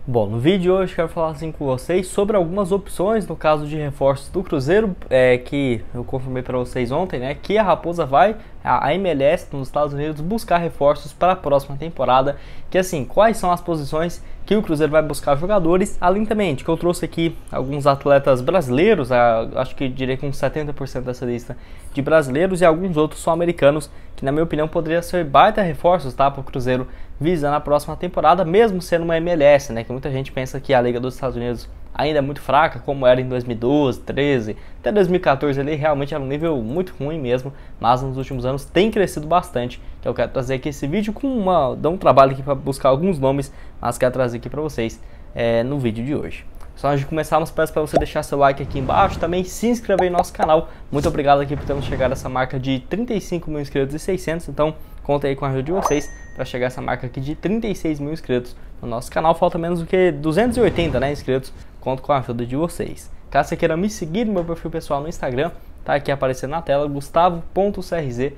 Bom, no vídeo de hoje eu quero falar assim com vocês sobre algumas opções no caso de reforços do Cruzeiro, que eu confirmei para vocês ontem, né, que a Raposa vai, a MLS nos Estados Unidos, buscar reforços para a próxima temporada, que assim, quais são as posições que o Cruzeiro vai buscar jogadores, além também de que eu trouxe aqui alguns atletas brasileiros, acho que diria com 70% dessa lista de brasileiros e alguns outros sul-americanos, que na minha opinião poderia ser baita reforços, tá, para o Cruzeiro visando a próxima temporada, mesmo sendo uma MLS, né, que muita gente pensa que a Liga dos Estados Unidos ainda é muito fraca, como era em 2012, 13, até 2014 ele realmente era um nível muito ruim mesmo, mas nos últimos anos tem crescido bastante. Então eu quero trazer aqui esse vídeo dá um trabalho aqui para buscar alguns nomes, mas quero trazer aqui para vocês no vídeo de hoje. Só antes de começarmos, peço para você deixar seu like aqui embaixo, também se inscrever em nosso canal. Muito obrigado aqui por termos chegado a essa marca de 35 mil inscritos e 600, então conta aí com a ajuda de vocês para chegar a essa marca aqui de 36 mil inscritos no nosso canal. Falta menos do que 280, né, inscritos, conto com a ajuda de vocês. Caso você queira me seguir no meu perfil pessoal no Instagram, tá aqui aparecendo na tela, gustavo.crz_,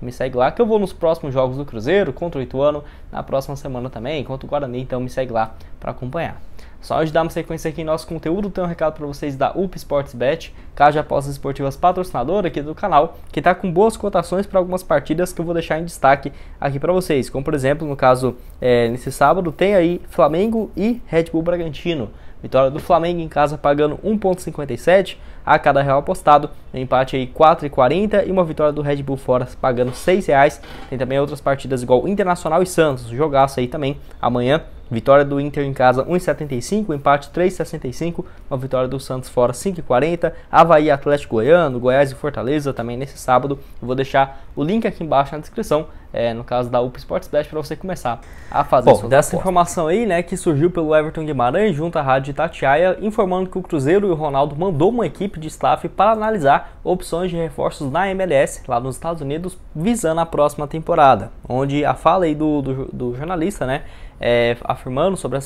me segue lá, que eu vou nos próximos jogos do Cruzeiro, contra o Ituano, na próxima semana também, contra o Guarani, então me segue lá para acompanhar. Só antes de dar uma sequência aqui em nosso conteúdo, tem um recado para vocês da UP Sportsbet, casa de apostas esportivas patrocinadora aqui do canal, que está com boas cotações para algumas partidas que eu vou deixar em destaque aqui para vocês. Como por exemplo, no caso, nesse sábado, tem aí Flamengo e Red Bull Bragantino. Vitória do Flamengo em casa pagando 1,57 a cada real apostado, um empate aí 4,40 e uma vitória do Red Bull fora pagando R$6. Tem também outras partidas igual Internacional e Santos, jogaço aí também amanhã. Vitória do Inter em casa 1,75, empate 3,65, uma vitória do Santos fora 5,40, Avaí, Atlético Goiano, Goiás e Fortaleza também nesse sábado. Eu vou deixar o link aqui embaixo na descrição, no caso da UP Sportsbet, para você começar a fazer sua dessa informação aí, né, que surgiu pelo Everton Guimarães junto à Rádio Itatiaia, informando que o Cruzeiro e o Ronaldo mandou uma equipe de staff para analisar opções de reforços na MLS, lá nos Estados Unidos, visando a próxima temporada, onde a fala aí do jornalista, né, afirmando sobre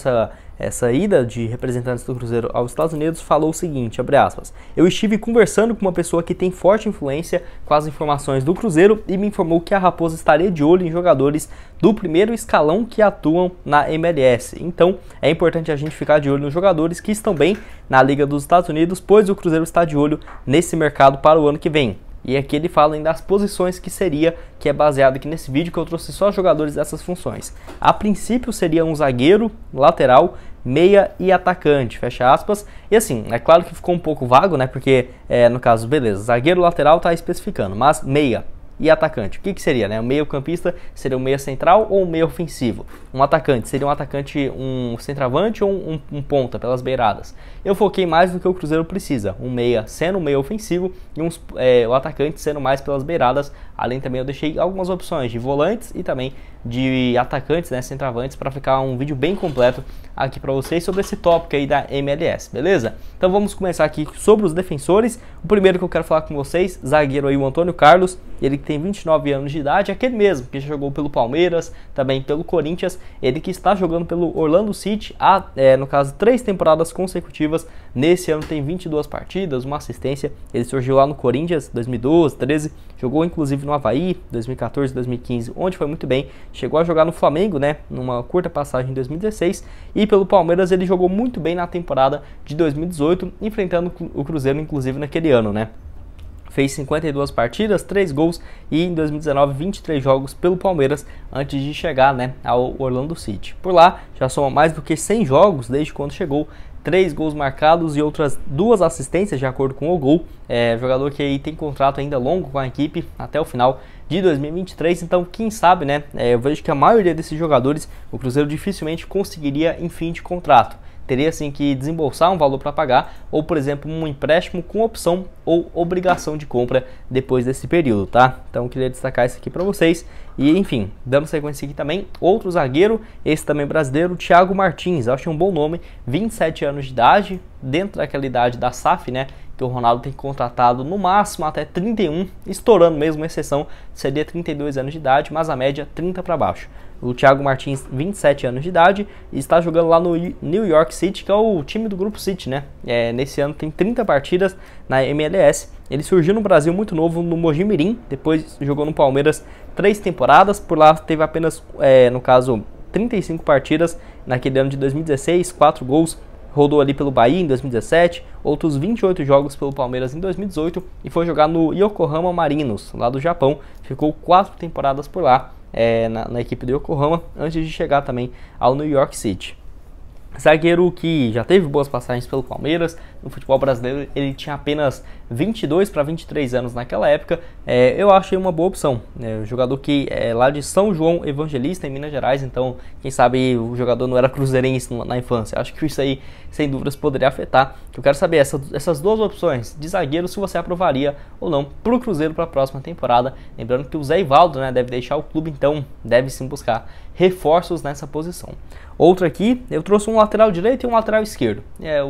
essa ida de representantes do Cruzeiro aos Estados Unidos, falou o seguinte, abre aspas: eu estive conversando com uma pessoa que tem forte influência com as informações do Cruzeiro e me informou que a Raposa estaria de olho em jogadores do primeiro escalão que atuam na MLS. Então é importante a gente ficar de olho nos jogadores que estão bem na Liga dos Estados Unidos, pois o Cruzeiro está de olho nesse mercado para o ano que vem. E aqui ele fala ainda das posições que é baseado aqui nesse vídeo, que eu trouxe só jogadores dessas funções. A princípio seria um zagueiro, lateral, meia e atacante, fecha aspas. E assim, é claro que ficou um pouco vago, né, porque no caso, beleza, zagueiro, lateral tá especificando, mas meia e atacante, o que seria, né? O meio campista seria um meia central ou um meia ofensivo? Um atacante seria um atacante, um centroavante ou um ponta pelas beiradas? Eu foquei mais no que o Cruzeiro precisa, um meia sendo um meia ofensivo e o atacante sendo mais pelas beiradas. Além também eu deixei algumas opções de volantes e também de atacantes, né, centroavantes, para ficar um vídeo bem completo aqui para vocês sobre esse tópico aí da MLS, beleza? Então vamos começar aqui sobre os defensores. O primeiro que eu quero falar com vocês, zagueiro aí, o Antônio Carlos, ele que tem 29 anos de idade, aquele mesmo que já jogou pelo Palmeiras, também pelo Corinthians, ele que está jogando pelo Orlando City há, no caso, 3 temporadas consecutivas. Nesse ano tem 22 partidas, uma assistência. Ele surgiu lá no Corinthians, 2012, 13, jogou inclusive no Avaí, 2014, 2015, onde foi muito bem. Chegou a jogar no Flamengo, né, numa curta passagem em 2016, e pelo Palmeiras ele jogou muito bem na temporada de 2018, enfrentando o Cruzeiro inclusive naquele ano, né. Fez 52 partidas, 3 gols e em 2019 23 jogos pelo Palmeiras antes de chegar, né, ao Orlando City. Por lá já soma mais do que 100 jogos desde quando chegou, 3 gols marcados e outras 2 assistências de acordo com o gol. Jogador que aí tem contrato ainda longo com a equipe até o final de 2023, então quem sabe, né, eu vejo que a maioria desses jogadores o Cruzeiro dificilmente conseguiria em fim de contrato. Teria assim que desembolsar um valor para pagar, ou por exemplo um empréstimo com opção ou obrigação de compra depois desse período, tá? Então eu queria destacar isso aqui para vocês. E enfim, dando sequência aqui também, outro zagueiro, esse também brasileiro, Thiago Martins. Eu achei um bom nome, 27 anos de idade, dentro daquela idade da SAF, né, que o Ronaldo tem contratado no máximo até 31, estourando mesmo, uma exceção seria 32 anos de idade, mas a média 30 para baixo. O Thiago Martins, 27 anos de idade, e está jogando lá no New York City, que é o time do Grupo City, né? Nesse ano tem 30 partidas na MLS. Ele surgiu no Brasil muito novo no Mojimirim, depois jogou no Palmeiras 3 temporadas, por lá teve apenas, no caso, 35 partidas naquele ano de 2016, 4 gols. Rodou ali pelo Bahia em 2017, outros 28 jogos pelo Palmeiras em 2018 e foi jogar no Yokohama Marinos, lá do Japão. Ficou 4 temporadas por lá, na equipe do Yokohama, antes de chegar também ao New York City. Zagueiro que já teve boas passagens pelo Palmeiras. No futebol brasileiro ele tinha apenas 22 para 23 anos naquela época. Eu achei uma boa opção, o jogador que é lá de São João Evangelista, em Minas Gerais. Então, quem sabe o jogador não era cruzeirense na infância. Acho que isso aí, sem dúvidas, poderia afetar. Eu quero saber essas duas opções de zagueiro, se você aprovaria ou não para o Cruzeiro para a próxima temporada. Lembrando que o Zé Ivaldo, deve deixar o clube, então deve sim buscar reforços nessa posição. Outro aqui, eu trouxe um lateral direito e um lateral esquerdo.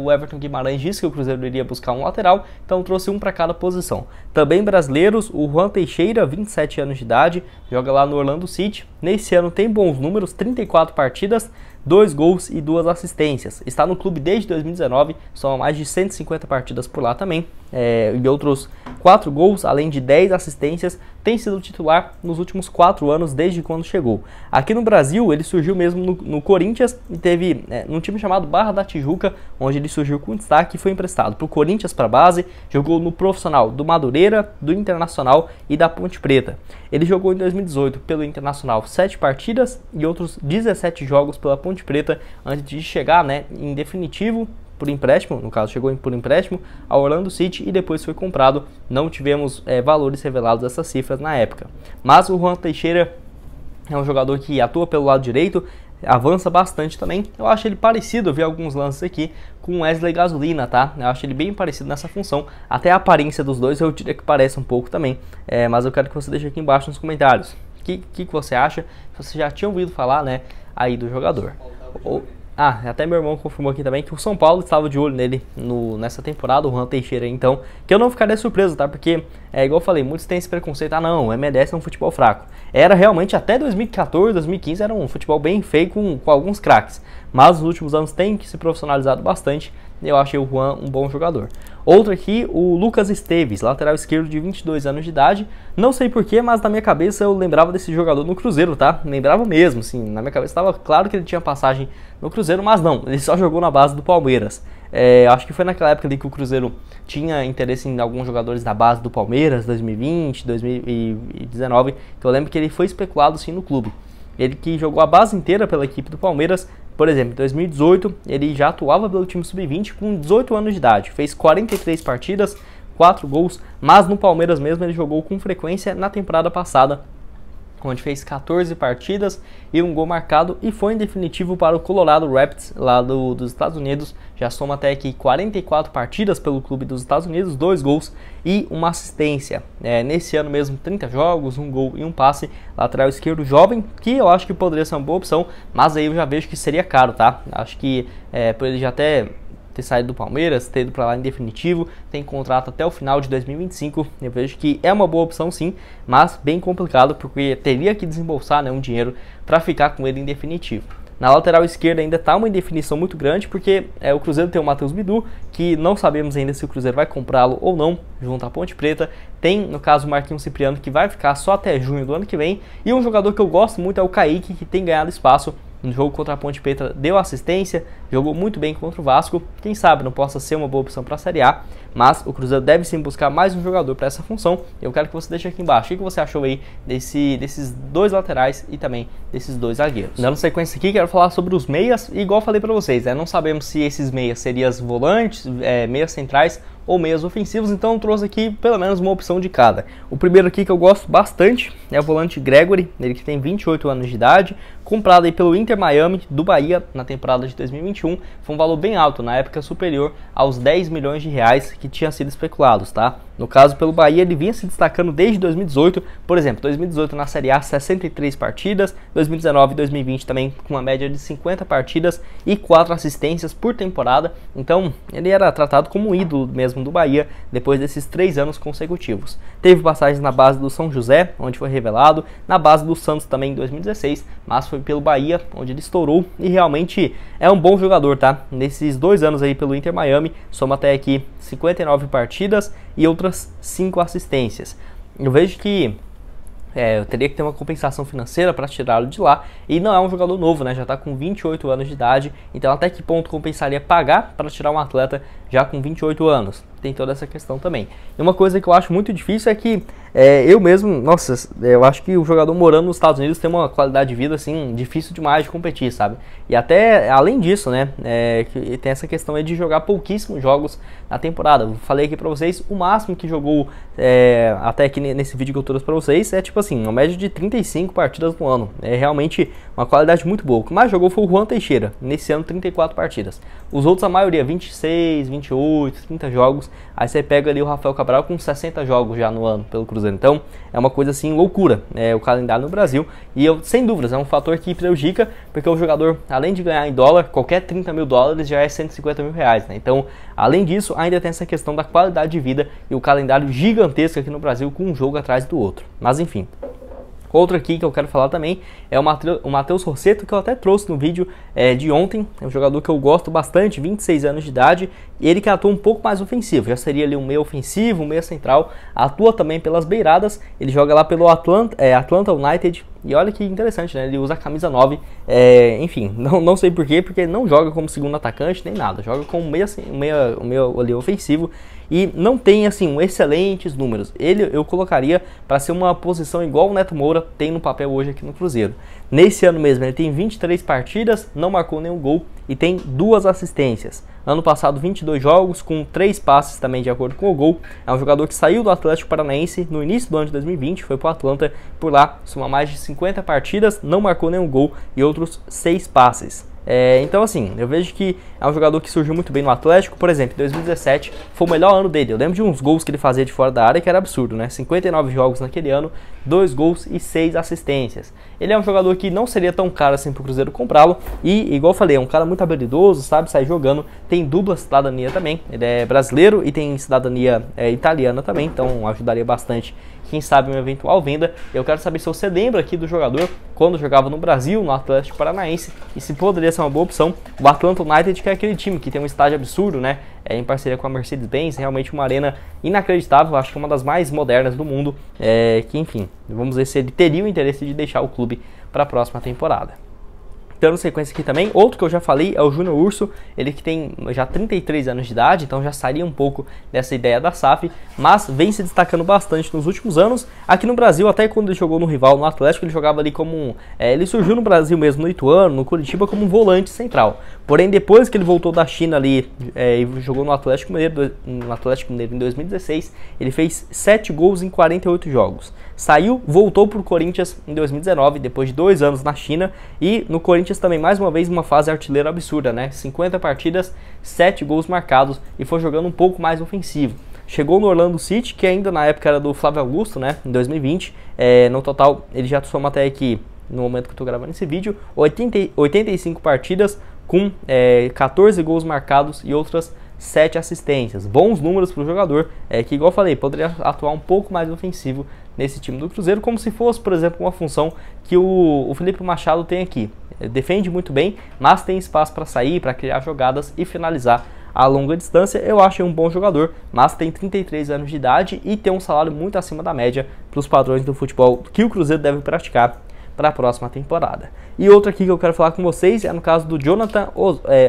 O Everton Guimarães disse que o Cruzeiro iria buscar um lateral, então trouxe um para cada posição. Também brasileiros, o Juan Teixeira, 27 anos de idade, joga lá no Orlando City. Nesse ano tem bons números, 34 partidas, 2 gols e 2 assistências. Está no clube desde 2019, são mais de 150 partidas por lá também. E outros 4 gols, além de 10 assistências, tem sido titular nos últimos 4 anos, desde quando chegou. Aqui no Brasil, ele surgiu mesmo no Corinthians e teve num time chamado Barra da Tijuca, onde ele surgiu com destaque e foi emprestado para o Corinthians para a base, jogou no profissional do Madureira, do Internacional e da Ponte Preta. Ele jogou em 2018 pelo Internacional 7 partidas e outros 17 jogos pela Ponte Preta, antes de chegar em definitivo por empréstimo, no caso chegou por empréstimo ao Orlando City e depois foi comprado. Não tivemos valores revelados dessas cifras na época, mas o Juan Teixeira é um jogador que atua pelo lado direito, avança bastante também. Eu acho ele parecido, eu vi alguns lances aqui com Wesley Gasolina, tá? Eu acho ele bem parecido nessa função, até a aparência dos dois eu diria que parece um pouco também, mas eu quero que você deixe aqui embaixo nos comentários o que você acha, se você já tinha ouvido falar aí do jogador. Até meu irmão confirmou aqui também que o São Paulo estava de olho nele nessa temporada, o Juan Teixeira, então, que eu não ficaria surpreso, tá? Porque, igual eu falei, muitos têm esse preconceito, não, o MLS é um futebol fraco. Era realmente, até 2014, 2015, era um futebol bem feio com alguns craques. Mas nos últimos anos tem se profissionalizado bastante, e eu achei o Juan um bom jogador. Outro aqui, o Lucas Esteves, lateral esquerdo de 22 anos de idade. Não sei porquê, mas na minha cabeça eu lembrava desse jogador no Cruzeiro, tá? Lembrava mesmo, assim, na minha cabeça estava claro que ele tinha passagem no Cruzeiro, mas não, ele só jogou na base do Palmeiras. Acho que foi naquela época ali que o Cruzeiro tinha interesse em alguns jogadores da base do Palmeiras, 2020, 2019, que eu lembro que ele foi especulado sim no clube. Ele que jogou a base inteira pela equipe do Palmeiras. Por exemplo, em 2018, ele já atuava pelo time sub-20 com 18 anos de idade. Fez 43 partidas, 4 gols, mas no Palmeiras mesmo ele jogou com frequência na temporada passada, onde fez 14 partidas e 1 gol marcado e foi em definitivo para o Colorado Rapids, lá dos Estados Unidos. Já soma até aqui 44 partidas pelo clube dos Estados Unidos, 2 gols e 1 assistência. Nesse ano mesmo, 30 jogos, 1 gol e 1 passe. Lateral esquerdo jovem, que eu acho que poderia ser uma boa opção, mas aí eu já vejo que seria caro, tá? Acho que por ele já ter saído do Palmeiras, ter ido para lá em definitivo, tem contrato até o final de 2025, eu vejo que é uma boa opção sim, mas bem complicado, porque teria que desembolsar um dinheiro para ficar com ele em definitivo. Na lateral esquerda ainda está uma indefinição muito grande, porque o Cruzeiro tem o Matheus Bidu, que não sabemos ainda se o Cruzeiro vai comprá-lo ou não, junto à Ponte Preta. Tem, no caso, o Marquinhos Cipriano, que vai ficar só até junho do ano que vem. E um jogador que eu gosto muito é o Kaique, que tem ganhado espaço. No jogo contra a Ponte Preta deu assistência, jogou muito bem contra o Vasco. Quem sabe não possa ser uma boa opção para a Série A, mas o Cruzeiro deve sim buscar mais um jogador para essa função. Eu quero que você deixe aqui embaixo o que você achou aí desses dois laterais e também desses dois zagueiros. Dando sequência aqui, quero falar sobre os meias, igual falei para vocês, não sabemos se esses meias seriam volantes, meias centrais ou meias ofensivos, então eu trouxe aqui pelo menos uma opção de cada. O primeiro aqui que eu gosto bastante é o volante Gregory, ele que tem 28 anos de idade, comprado aí pelo Inter Miami do Bahia na temporada de 2021, foi um valor bem alto, na época superior aos 10 milhões de reais que tinha sido especulados, tá? No caso, pelo Bahia, ele vinha se destacando desde 2018, por exemplo, 2018 na Série A, 63 partidas, 2019 e 2020 também com uma média de 50 partidas e 4 assistências por temporada, então ele era tratado como um ídolo mesmo do Bahia, depois desses 3 anos consecutivos. Teve passagens na base do São José, onde foi revelado, na base do Santos também em 2016, mas foi pelo Bahia, onde ele estourou e realmente é um bom jogador, tá? Nesses 2 anos aí pelo Inter Miami, soma até aqui 59 partidas e outras 5 assistências. Eu vejo que eu teria que ter uma compensação financeira para tirá-lo de lá, e não é um jogador novo, né? Já está com 28 anos de idade, então até que ponto compensaria pagar para tirar um atleta já com 28 anos? Tem toda essa questão também. E uma coisa que eu acho muito difícil é que eu mesmo, nossa, eu acho que o jogador morando nos Estados Unidos tem uma qualidade de vida assim difícil demais de competir, sabe? E até além disso, né, que tem essa questão aí de jogar pouquíssimos jogos na temporada. Eu falei aqui pra vocês, o máximo que jogou até aqui nesse vídeo que eu trouxe pra vocês é tipo assim, uma média de 35 partidas no ano. É realmente uma qualidade muito boa. O que mais jogou foi o Juan Teixeira, nesse ano 34 partidas. Os outros, a maioria, 26, 28, 30 jogos. Aí você pega ali o Rafael Cabral com 60 jogos já no ano pelo Cruzeiro. Então é uma coisa assim, loucura o calendário no Brasil. E sem dúvidas, é um fator que prejudica, porque o jogador, além de ganhar em dólar, qualquer 30 mil dólares já é 150 mil reais, né? Então, além disso, ainda tem essa questão da qualidade de vida e o calendário gigantesco aqui no Brasil, com um jogo atrás do outro. Mas enfim. Outro aqui que eu quero falar também é o Matheus Rossetto, que eu até trouxe no vídeo de ontem. É um jogador que eu gosto bastante, 26 anos de idade. Ele que atua um pouco mais ofensivo, já seria ali um meio ofensivo, um meio central. Atua também pelas beiradas, ele joga lá pelo Atlanta United. E olha que interessante, né? Ele usa a camisa 9, enfim, não sei porquê, porque ele não joga como segundo atacante nem nada. Joga como meio ali ofensivo. E não tem assim excelentes números. Ele eu colocaria para ser uma posição igual o Neto Moura tem no papel hoje aqui no Cruzeiro. Nesse ano mesmo ele tem 23 partidas, não marcou nenhum gol e tem 2 assistências. Ano passado 22 jogos com 3 passes também de acordo com o gol. É um jogador que saiu do Atlético Paranaense no início do ano de 2020, foi para o Atlanta, por lá soma mais de 50 partidas, não marcou nenhum gol e outros 6 passes. Então assim, eu vejo que é um jogador que surgiu muito bem no Atlético. Por exemplo, em 2017 foi o melhor ano dele. Eu lembro de uns gols que ele fazia de fora da área que era absurdo, né? 59 jogos naquele ano, 2 gols e 6 assistências. Ele é um jogador que não seria tão caro assim pro Cruzeiro comprá-lo. E, igual eu falei, é um cara muito habilidoso, sabe sair jogando. Tem dupla cidadania também. Ele é brasileiro e tem cidadania italiana também, então ajudaria bastante, quem sabe, uma eventual venda. Eu quero saber se você lembra aqui do jogador quando jogava no Brasil, no Atlético Paranaense, e se poderia ser uma boa opção. O Atlanta United, que é aquele time que tem um estádio absurdo, né? Em parceria com a Mercedes-Benz, realmente uma arena inacreditável, acho que é uma das mais modernas do mundo, que enfim, vamos ver se ele teria o interesse de deixar o clube para a próxima temporada. Dando sequência aqui também, outro que eu já falei é o Júnior Urso, ele que tem já 33 anos de idade, então já sairia um pouco dessa ideia da SAF, mas vem se destacando bastante nos últimos anos. Aqui no Brasil, até quando ele jogou no rival, no Atlético, ele jogava ali como ele surgiu no Brasil mesmo, no Ituano, no Curitiba, como um volante central. Porém, depois que ele voltou da China ali e jogou no Atlético Mineiro em 2016, ele fez 7 gols em 48 jogos. Saiu, voltou para o Corinthians em 2019, depois de 2 anos na China, e no Corinthians também mais uma vez uma fase artilheira absurda, né? 50 partidas, 7 gols marcados e foi jogando um pouco mais ofensivo. Chegou no Orlando City, que ainda na época era do Flávio Augusto, né? Em 2020, no total ele já soma até aqui, no momento que eu estou gravando esse vídeo, 85 partidas com 14 gols marcados e outras 7 assistências. Bons números para o jogador, que igual eu falei, poderia atuar um pouco mais ofensivo nesse time do Cruzeiro, como se fosse, por exemplo, uma função que o Felipe Machado tem aqui. Defende muito bem, mas tem espaço para sair, para criar jogadas e finalizar a longa distância. Eu acho um bom jogador, mas tem 33 anos de idade e tem um salário muito acima da média para os padrões do futebol que o Cruzeiro deve praticar para a próxima temporada. E outro aqui que eu quero falar com vocês é no caso do Jonathan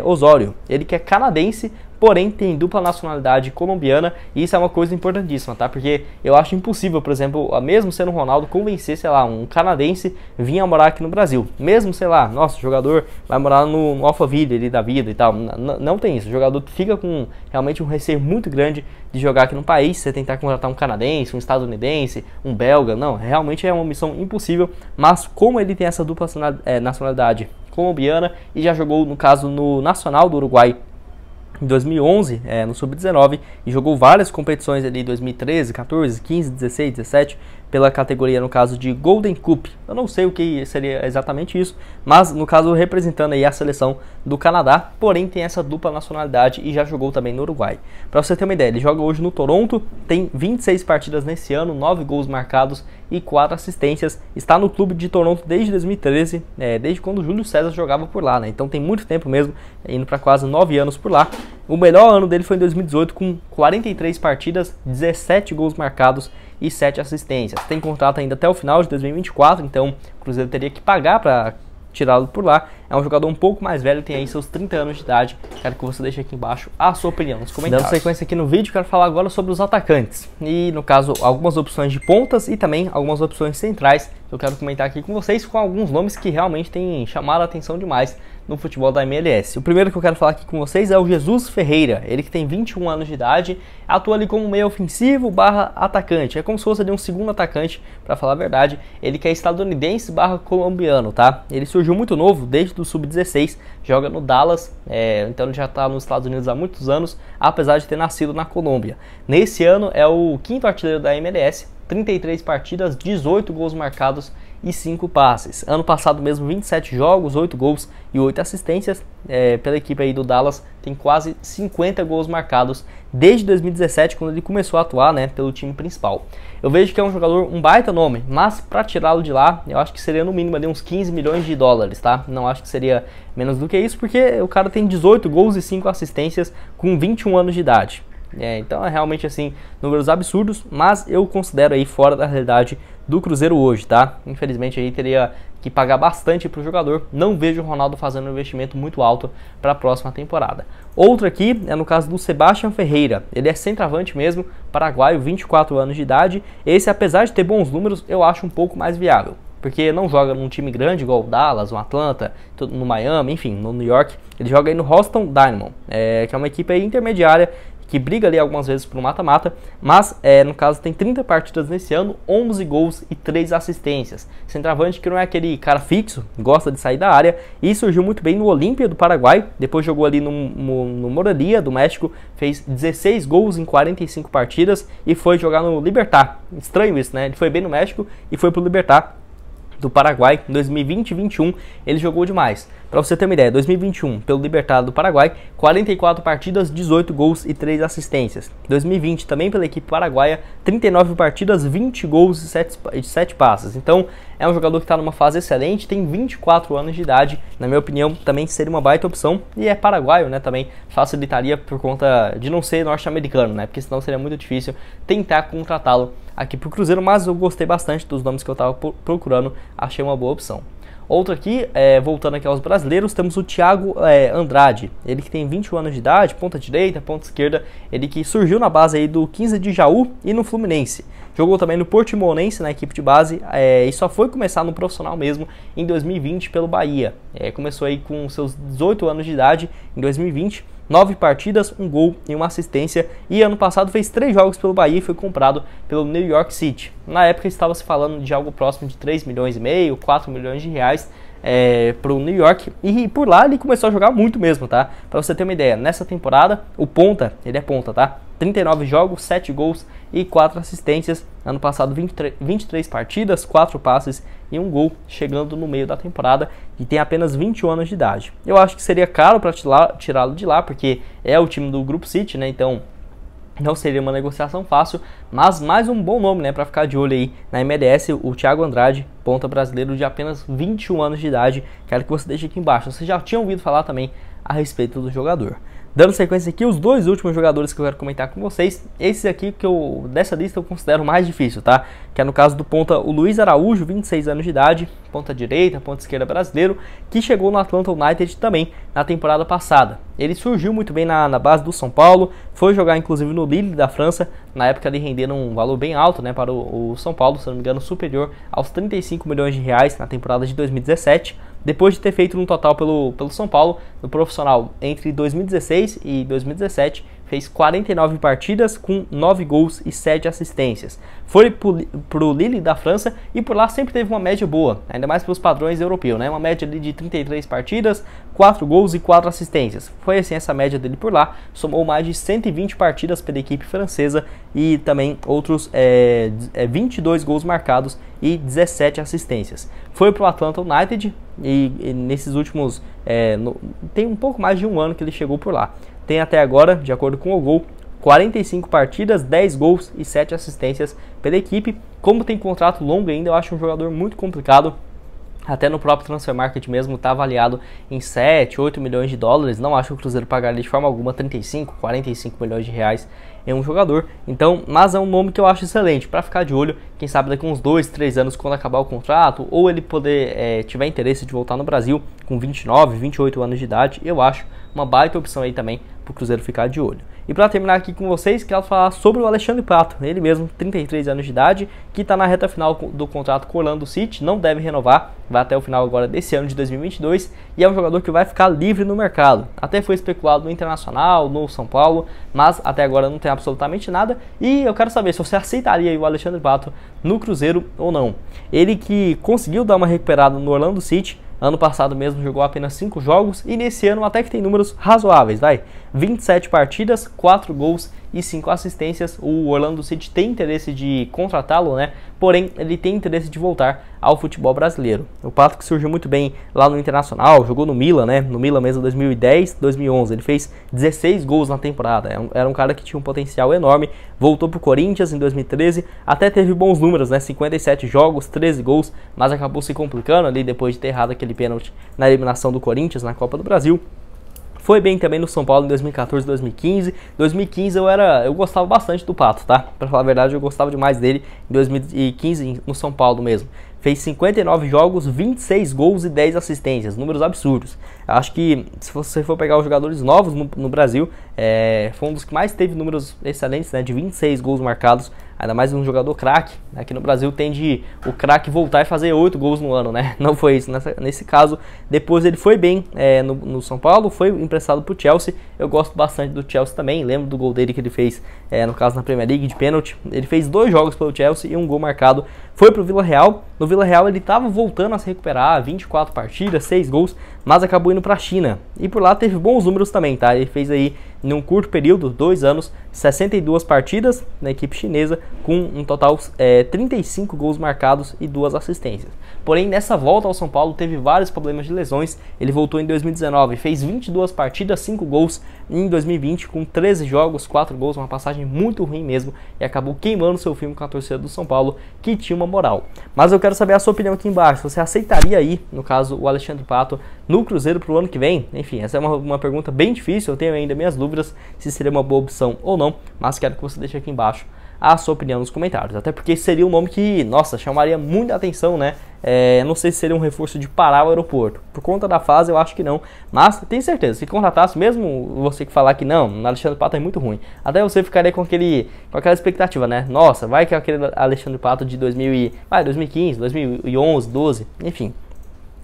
Osório. Ele que é canadense, porém tem dupla nacionalidade colombiana, e isso é uma coisa importantíssima, tá? Porque eu acho impossível, por exemplo, mesmo sendo o Ronaldo, convencer, sei lá, um canadense vir a morar aqui no Brasil. Mesmo, sei lá, nossa, o jogador vai morar no Alphaville ali da vida e tal. Não tem isso. O jogador fica com realmente um receio muito grande de jogar aqui no país. Você tentar contratar um canadense, um estadunidense, um belga, não, realmente é uma missão impossível. Mas como ele tem essa dupla nacionalidade colombiana e já jogou, no caso, no Nacional do Uruguai em 2011, no Sub-19, e jogou várias competições ali em 2013, 14, 15, 16, 17, pela categoria, no caso, de Golden Cup. Eu não sei o que seria exatamente isso, mas, no caso, representando aí a seleção do Canadá, porém tem essa dupla nacionalidade e já jogou também no Uruguai. Para você ter uma ideia, ele joga hoje no Toronto, tem 26 partidas nesse ano, 9 gols marcados e 4 assistências, está no clube de Toronto desde 2013, desde quando o Júlio César jogava por lá, né? Então tem muito tempo mesmo, indo para quase 9 anos por lá, O melhor ano dele foi em 2018, com 43 partidas, 17 gols marcados e 7 assistências. Tem contrato ainda até o final de 2024, então o Cruzeiro teria que pagar para tirá-lo por lá. É um jogador um pouco mais velho, tem aí seus 30 anos de idade. Quero que você deixe aqui embaixo a sua opinião nos comentários. Dando sequência aqui no vídeo, quero falar agora sobre os atacantes. E, no caso, algumas opções de pontas e também algumas opções centrais. Eu quero comentar aqui com vocês com alguns nomes que realmente têm chamado a atenção demais no futebol da MLS. O primeiro que eu quero falar aqui com vocês é o Jesus Ferreira. Ele que tem 21 anos de idade, atua ali como meio ofensivo / atacante. É como se fosse ali um segundo atacante, para falar a verdade. Ele que é estadunidense / colombiano, tá? Ele surgiu muito novo, desde o Sub-16, joga no Dallas, então ele já está nos Estados Unidos há muitos anos, apesar de ter nascido na Colômbia. Nesse ano é o 5º artilheiro da MLS, 33 partidas, 18 gols marcados e 5 passes. Ano passado mesmo, 27 jogos, 8 gols e 8 assistências. Pela equipe aí do Dallas, tem quase 50 gols marcados desde 2017, quando ele começou a atuar, né, pelo time principal. Eu vejo que é um jogador, um baita nome, mas para tirá-lo de lá, eu acho que seria no mínimo ali uns 15 milhões de dólares, tá? Não acho que seria menos do que isso, porque o cara tem 18 gols e 5 assistências com 21 anos de idade. Então é realmente assim, números absurdos, mas eu considero aí fora da realidade do Cruzeiro hoje, tá? Infelizmente aí teria que pagar bastante para o jogador. Não vejo o Ronaldo fazendo um investimento muito alto para a próxima temporada. Outro aqui é no caso do Sebastião Ferreira. Ele é centroavante mesmo, paraguaio, 24 anos de idade. Esse, apesar de ter bons números, eu acho um pouco mais viável, porque não joga num time grande igual o Dallas, o Atlanta, no Miami, enfim, no New York. Ele joga aí no Houston Dynamo, que é uma equipe aí intermediária, que briga ali algumas vezes pro mata-mata, mas no caso tem 30 partidas nesse ano, 11 gols e 3 assistências. Centroavante que não é aquele cara fixo, gosta de sair da área, e surgiu muito bem no Olímpia do Paraguai, depois jogou ali no Morelia do México, fez 16 gols em 45 partidas e foi jogar no Libertad. Estranho isso, né? Ele foi bem no México e foi pro Libertad do Paraguai. Em 2020 e 2021 ele jogou demais. Para você ter uma ideia, 2021 pelo Libertad do Paraguai, 44 partidas, 18 gols e 3 assistências. 2020 também pela equipe paraguaia, 39 partidas, 20 gols e 7 passes. Então é um jogador que está numa fase excelente, tem 24 anos de idade, na minha opinião também seria uma baita opção, e é paraguaio, né, também facilitaria por conta de não ser norte-americano, né, porque senão seria muito difícil tentar contratá-lo aqui para o Cruzeiro, mas eu gostei bastante dos nomes que eu estava procurando, achei uma boa opção. Outro aqui, voltando aqui aos brasileiros, temos o Thiago Andrade. Ele que tem 21 anos de idade, ponta direita, ponta esquerda. Ele que surgiu na base aí do 15 de Jaú e no Fluminense. Jogou também no Portimonense, na equipe de base, e só foi começar no profissional mesmo em 2020 pelo Bahia. Começou aí com seus 18 anos de idade em 2020. 9 partidas, 1 gol e 1 assistência, e ano passado fez 3 jogos pelo Bahia e foi comprado pelo New York City. Na época estava se falando de algo próximo de 3 milhões e meio, 4 milhões de reais para o New York, e por lá ele começou a jogar muito mesmo, tá? Para você ter uma ideia, nessa temporada, o ponta, ele é ponta, tá? 39 jogos, 7 gols e 4 assistências. Ano passado 23 partidas, 4 passes e 1 gol, chegando no meio da temporada, e tem apenas 21 anos de idade. Eu acho que seria caro para tirá-lo de lá, porque é o time do Grupo City, né? Então não seria uma negociação fácil, mas mais um bom nome, né, para ficar de olho aí na MLS, o Thiago Andrade, ponta brasileiro de apenas 21 anos de idade. Quero que você deixe aqui embaixo. Você já tinha ouvido falar também a respeito do jogador. Dando sequência aqui, os dois últimos jogadores que eu quero comentar com vocês, esses aqui que dessa lista eu considero mais difícil, tá? Que é no caso do ponta, o Luiz Araújo, 26 anos de idade, ponta direita, ponta esquerda brasileiro, que chegou no Atlanta United também na temporada passada. Ele surgiu muito bem na base do São Paulo, foi jogar inclusive no Lille da França, na época ele rendendo um valor bem alto, né, para o São Paulo, se não me engano superior aos 35 milhões de reais na temporada de 2017. Depois de ter feito um total pelo São Paulo, no profissional, entre 2016 e 2017, fez 49 partidas com 9 gols e 7 assistências. Foi pro Lille da França e por lá sempre teve uma média boa, ainda mais pelos padrões europeus, né? Uma média ali de 33 partidas, 4 gols e 4 assistências. Foi assim essa média dele por lá, somou mais de 120 partidas pela equipe francesa e também outros 22 gols marcados e 17 assistências. Foi pro Atlanta United e nesses últimos, tem um pouco mais de um ano que ele chegou por lá. Tem até agora, de acordo com o Gol, 45 partidas, 10 gols e 7 assistências pela equipe. Como tem contrato longo ainda, eu acho um jogador muito complicado Até no próprio Transfer Market mesmo está avaliado em 7, 8 milhões de dólares. Não acho que o Cruzeiro pagaria de forma alguma 35, 45 milhões de reais em um jogador. Então, mas é um nome que eu acho excelente para ficar de olho. Quem sabe daqui uns 2, 3 anos quando acabar o contrato, ou ele poder tiver interesse de voltar no Brasil com 29, 28 anos de idade, eu acho uma baita opção aí também para o Cruzeiro ficar de olho. E para terminar aqui com vocês, quero falar sobre o Alexandre Pato, ele mesmo, 33 anos de idade, que está na reta final do contrato com o Orlando City, não deve renovar, vai até o final agora desse ano de 2022, e é um jogador que vai ficar livre no mercado. Até foi especulado no Internacional, no São Paulo, mas até agora não tem absolutamente nada, e eu quero saber se você aceitaria o Alexandre Pato no Cruzeiro ou não. Ele que conseguiu dar uma recuperada no Orlando City, ano passado mesmo jogou apenas 5 jogos e nesse ano até que tem números razoáveis, 27 partidas, 4 gols e 5 assistências. O Orlando City tem interesse de contratá-lo, né? Porém, ele tem interesse de voltar ao futebol brasileiro. O Pato que surgiu muito bem lá no Internacional, jogou no Milan, né? No Milan mesmo 2010, 2011. Ele fez 16 gols na temporada. Era um cara que tinha um potencial enorme. Voltou pro Corinthians em 2013, até teve bons números, né? 57 jogos, 13 gols, mas acabou se complicando ali depois de ter errado aquele pênalti na eliminação do Corinthians na Copa do Brasil. Foi bem também no São Paulo em 2014, 2015. 2015 eu gostava bastante do Pato, tá? Pra falar a verdade, eu gostava demais dele em 2015 no São Paulo mesmo. Fez 59 jogos, 26 gols e 10 assistências, números absurdos. Acho que se você for pegar os jogadores novos no Brasil, foi um dos que mais teve números excelentes, né, de 26 gols marcados, ainda mais um jogador craque. Aqui no Brasil tende o craque voltar e fazer 8 gols no ano, né? Não foi isso nesse caso. Depois ele foi bem no São Paulo, foi emprestado para o Chelsea. Eu gosto bastante do Chelsea também, lembro do gol dele que ele fez, no caso na Premier League, de pênalti. Ele fez 2 jogos pelo Chelsea e um gol marcado. Foi para o Vila Real. No Vila Real ele estava voltando a se recuperar, 24 partidas, 6 gols, mas acabou indo para a China. E por lá teve bons números também, tá? Ele fez aí, em um curto período, 2 anos, 62 partidas na equipe chinesa, com um total 35 gols marcados e 2 assistências. Porém, nessa volta ao São Paulo teve vários problemas de lesões. Ele voltou em 2019, fez 22 partidas, 5 gols. Em 2020, com 13 jogos, 4 gols, uma passagem muito ruim mesmo, e acabou queimando seu filme com a torcida do São Paulo, que tinha uma moral. Mas eu quero saber a sua opinião aqui embaixo. Você aceitaria aí, no caso, o Alexandre Pato no Cruzeiro para o ano que vem? Enfim, essa é uma pergunta bem difícil, eu tenho ainda minhas dúvidas se seria uma boa opção ou não, mas quero que você deixe aqui embaixo a sua opinião nos comentários, até porque seria um nome que, nossa, chamaria muita atenção, né? Não sei se seria um reforço de parar o aeroporto. Por conta da fase, eu acho que não. Mas tenho certeza, se contratasse, mesmo você que falar que não, o Alexandre Pato é muito ruim, até você ficaria com aquela expectativa, né? Nossa, vai que é aquele Alexandre Pato de 2015, 2011, 12, enfim.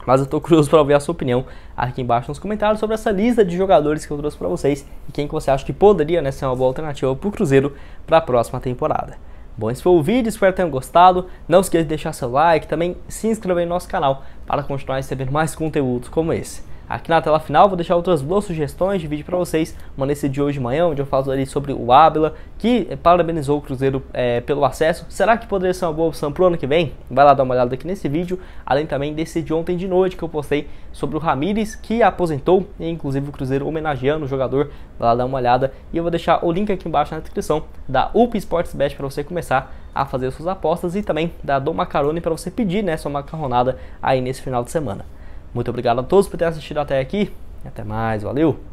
Mas eu tô curioso para ouvir a sua opinião aqui embaixo nos comentários sobre essa lista de jogadores que eu trouxe para vocês e quem que você acha que poderia, né, ser uma boa alternativa para o Cruzeiro para a próxima temporada. Bom, esse foi o vídeo, espero que tenham gostado. Não esqueça de deixar seu like, também se inscrever no nosso canal para continuar recebendo mais conteúdos como esse. Aqui na tela final vou deixar outras boas sugestões de vídeo para vocês, como nesse de hoje de manhã, onde eu falo ali sobre o Ábila, que parabenizou o Cruzeiro pelo acesso. Será que poderia ser uma boa opção para o ano que vem? Vai lá dar uma olhada aqui nesse vídeo, além também desse de ontem de noite que eu postei sobre o Ramires, que aposentou, e inclusive o Cruzeiro homenageando o jogador. Vai lá dar uma olhada, e eu vou deixar o link aqui embaixo na descrição da UP Sports Bet para você começar a fazer suas apostas, e também da Dom Macaroni para você pedir, né, sua macarronada aí nesse final de semana. Muito obrigado a todos por terem assistido até aqui. E até mais, valeu!